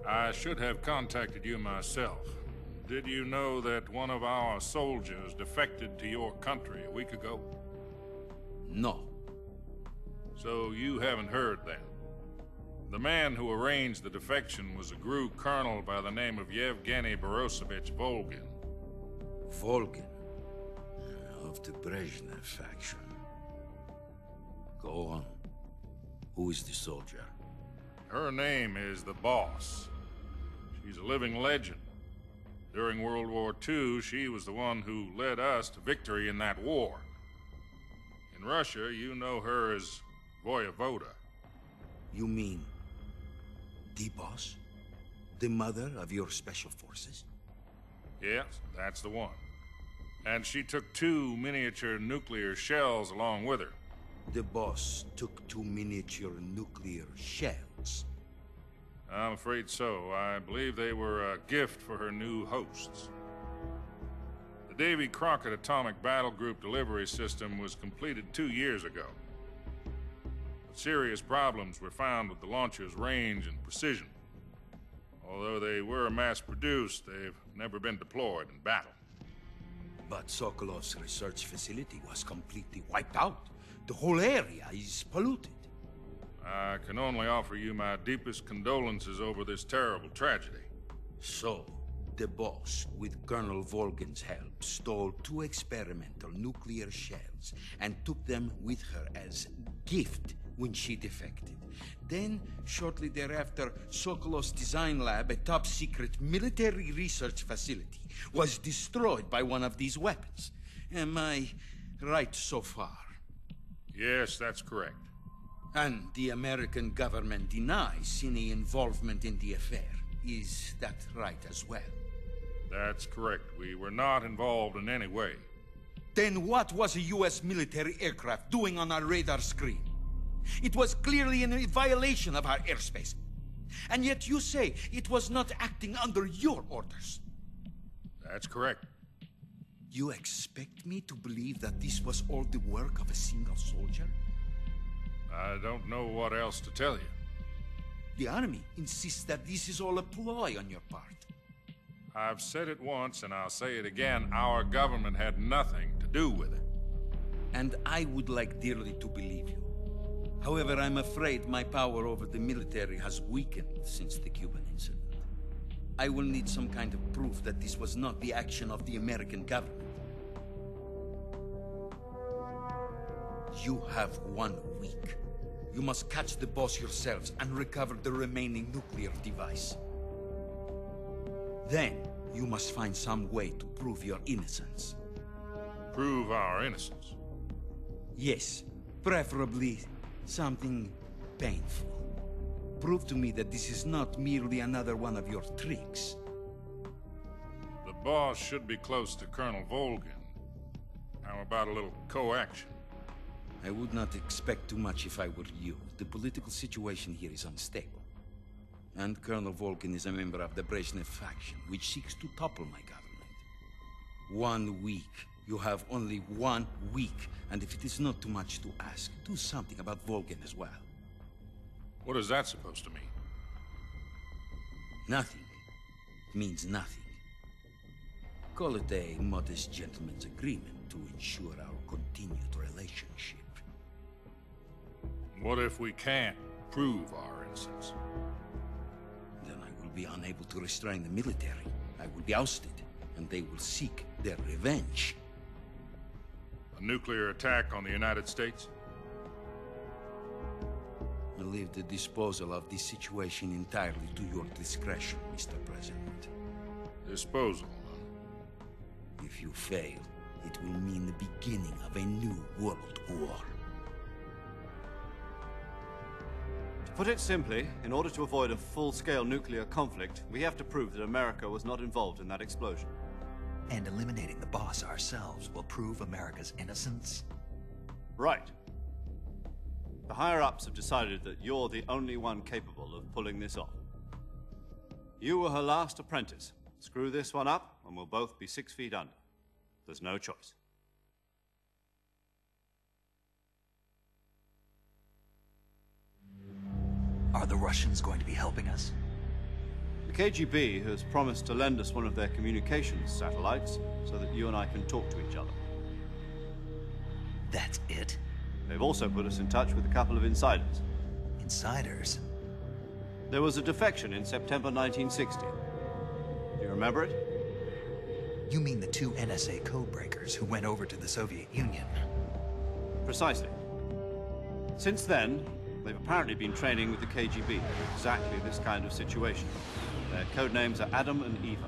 I should have contacted you myself. Did you know that one of our soldiers defected to your country a week ago? No. So you haven't heard then? The man who arranged the defection was a GRU colonel by the name of Yevgeny Borosovich Volgin. Volgin? Of the Brezhnev faction. Go on. Who is the soldier? Her name is the Boss. She's a living legend. During World War II, she was the one who led us to victory in that war. In Russia, you know her as Voyevoda. You mean the Boss? The mother of your special forces? Yes, that's the one. And she took 2 miniature nuclear shells along with her. The Boss took 2 miniature nuclear shells? I'm afraid so. I believe they were a gift for her new hosts. The Davy Crockett Atomic Battle Group delivery system was completed 2 years ago. But serious problems were found with the launcher's range and precision. Although they were mass-produced, they've never been deployed in battle. But Sokolov's research facility was completely wiped out. The whole area is polluted. I can only offer you my deepest condolences over this terrible tragedy. So, the Boss, with Colonel Volgin's help, stole 2 experimental nuclear shells and took them with her as gift when she defected. Then, shortly thereafter, Sokolov's design lab, a top-secret military research facility, was destroyed by one of these weapons. Am I right so far? Yes, that's correct. And the American government denies any involvement in the affair. Is that right as well? That's correct. We were not involved in any way. Then what was a U.S. military aircraft doing on our radar screen? It was clearly in a violation of our airspace. And yet you say it was not acting under your orders. That's correct. You expect me to believe that this was all the work of a single soldier? I don't know what else to tell you. The army insists that this is all a ploy on your part. I've said it once and I'll say it again. Our government had nothing to do with it. And I would like dearly to believe you. However, I'm afraid my power over the military has weakened since the Cuban incident. I will need some kind of proof that this was not the action of the American government. You have 1 week. You must catch the Boss yourselves and recover the remaining nuclear device. Then, you must find some way to prove your innocence. Prove our innocence? Yes, preferably something painful. Prove to me that this is not merely another one of your tricks. The Boss should be close to Colonel Volgin. How about a little coaction? I would not expect too much if I were you. The political situation here is unstable. And Colonel Volgin is a member of the Brezhnev faction, which seeks to topple my government. 1 week. You have only 1 week. And if it is not too much to ask, do something about Volgin as well. What is that supposed to mean? Nothing. It means nothing. Call it a modest gentleman's agreement to ensure our continued relationship. What if we can't prove our innocence? Then I will be unable to restrain the military. I will be ousted, and they will seek their revenge. A nuclear attack on the United States? I leave the disposal of this situation entirely to your discretion, Mr. President. Disposal, huh? If you fail, it will mean the beginning of a new world war. To put it simply, in order to avoid a full-scale nuclear conflict, we have to prove that America was not involved in that explosion. And eliminating the Boss ourselves will prove America's innocence? Right. The higher-ups have decided that you're the only one capable of pulling this off. You were her last apprentice. Screw this one up, and we'll both be 6 feet under. There's no choice. Are the Russians going to be helping us? KGB has promised to lend us one of their communications satellites so that you and I can talk to each other. That's it? They've also put us in touch with a couple of insiders. Insiders? There was a defection in September 1960. Do you remember it? You mean the two NSA codebreakers who went over to the Soviet Union? Precisely. Since then, they've apparently been training with the KGB in exactly this kind of situation. Their code names are Adam and Eva.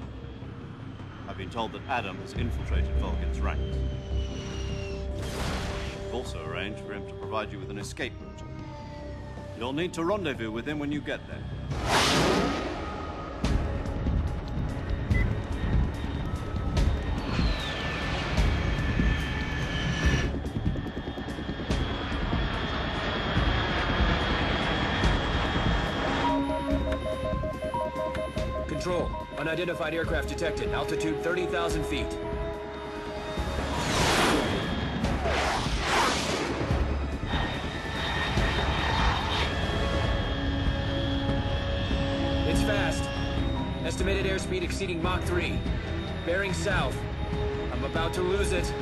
I've been told that Adam has infiltrated Volgin's ranks. We've also arranged for him to provide you with an escape route. You'll need to rendezvous with him when you get there. Control. Unidentified aircraft detected. Altitude 30,000 feet. It's fast. Estimated airspeed exceeding Mach 3. Bearing south. I'm about to lose it.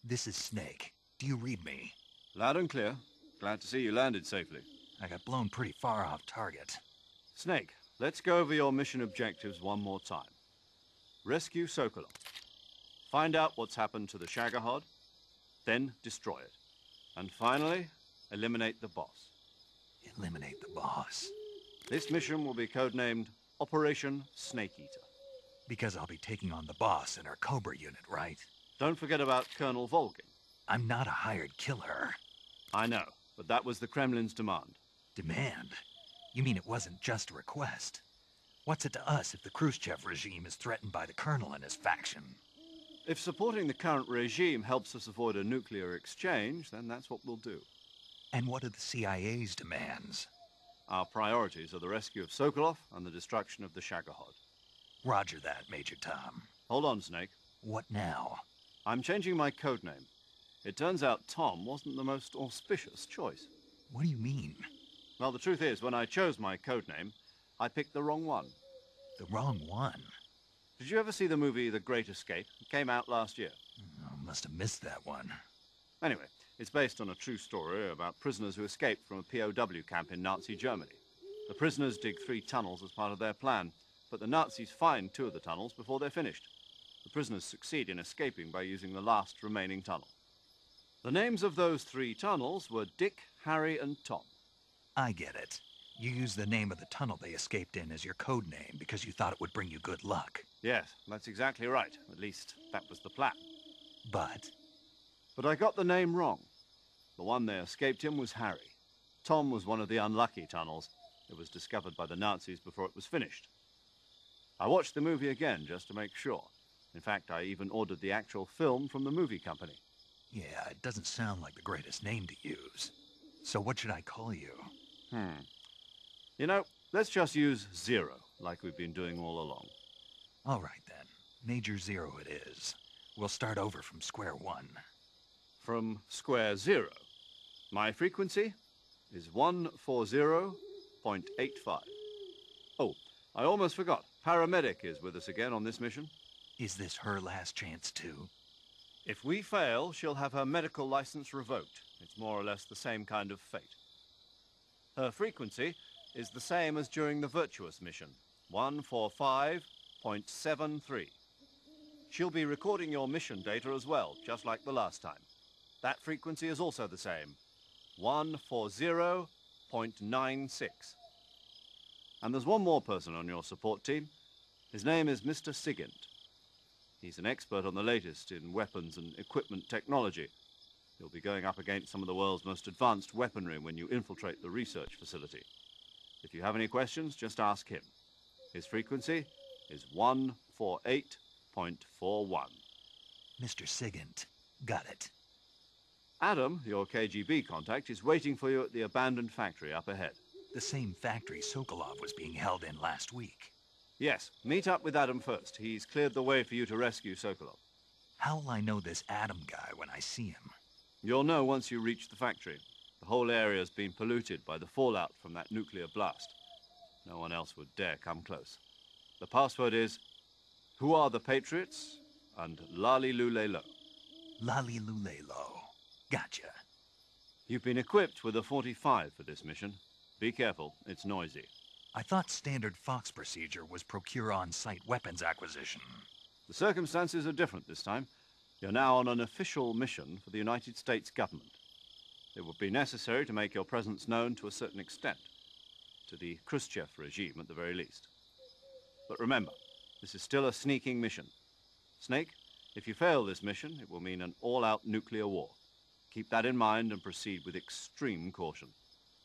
This is Snake. Do you read me? Loud and clear. Glad to see you landed safely. I got blown pretty far off target. Snake, let's go over your mission objectives one more time. Rescue Sokolov. Find out what's happened to the Shagohod, then destroy it. And finally, eliminate the boss. Eliminate the boss. This mission will be codenamed Operation Snake Eater. Because I'll be taking on the boss in our Cobra unit, right? Don't forget about Colonel Volgin. I'm not a hired killer. I know, but that was the Kremlin's demand. Demand? You mean it wasn't just a request? What's it to us if the Khrushchev regime is threatened by the Colonel and his faction? If supporting the current regime helps us avoid a nuclear exchange, then that's what we'll do. And what are the CIA's demands? Our priorities are the rescue of Sokolov and the destruction of the Shagohod. Roger that, Major Tom. Hold on, Snake. What now? I'm changing my codename. It turns out Tom wasn't the most auspicious choice. What do you mean? Well, the truth is, when I chose my codename, I picked the wrong one. The wrong one? Did you ever see the movie The Great Escape? It came out last year. Oh, must have missed that one. Anyway, it's based on a true story about prisoners who escaped from a POW camp in Nazi Germany. The prisoners dig 3 tunnels as part of their plan, but the Nazis find 2 of the tunnels before they're finished. The prisoners succeed in escaping by using the last remaining tunnel. The names of those 3 tunnels were Dick, Harry, and Tom. I get it. You used the name of the tunnel they escaped in as your code name because you thought it would bring you good luck. Yes, that's exactly right. At least, that was the plan. But I got the name wrong. The one they escaped in was Harry. Tom was one of the unlucky tunnels. It was discovered by the Nazis before it was finished. I watched the movie again just to make sure. In fact, I even ordered the actual film from the movie company. yeah, it doesn't sound like the greatest name to use. So what should I call you? You know, let's just use Zero, like we've been doing all along. All right then. Major Zero it is. We'll start over from square one. From square zero. My frequency is 140.85. Oh, I almost forgot. Paramedic is with us again on this mission. Is this her last chance, too? If we fail, she'll have her medical license revoked. It's more or less the same kind of fate. Her frequency is the same as during the Virtuous mission, 145.73. She'll be recording your mission data as well, just like the last time. That frequency is also the same, 140.96. And there's one more person on your support team. His name is Mr. Sigint. He's an expert on the latest in weapons and equipment technology. You'll be going up against some of the world's most advanced weaponry when you infiltrate the research facility. If you have any questions, just ask him. His frequency is 148.41. Mr. Sigint. Got it. Adam, your KGB contact, is waiting for you at the abandoned factory up ahead. The same factory Sokolov was being held in last week. Yes, meet up with Adam first. He's cleared the way for you to rescue Sokolov. How'll I know this Adam guy when I see him? You'll know once you reach the factory. The whole area's been polluted by the fallout from that nuclear blast. No one else would dare come close. The password is, "Who are the Patriots?" and "Lali Lule Lo." Lali Lule Lo. Gotcha. You've been equipped with a 45 for this mission. Be careful, it's noisy. I thought standard Fox procedure was procure on-site weapons acquisition. The circumstances are different this time. You're now on an official mission for the United States government. It would be necessary to make your presence known to a certain extent, to the Khrushchev regime at the very least. But remember, this is still a sneaking mission. Snake, if you fail this mission, it will mean an all-out nuclear war. Keep that in mind and proceed with extreme caution.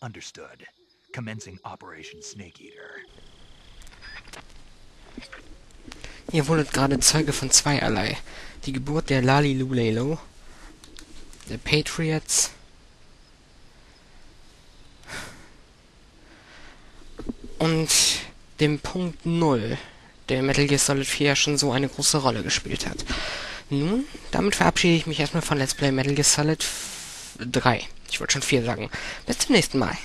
Understood. Commencing Operation Snake Eater. Ihr wurdet gerade Zeuge von zweierlei. Die Geburt der Lali Lulelo, der Patriots und dem Punkt 0, der Metal Gear Solid 4 ja schon so eine große Rolle gespielt hat. Nun, damit verabschiede ich mich erstmal von Let's Play Metal Gear Solid 3. Ich wollte schon 4 sagen. Bis zum nächsten Mal.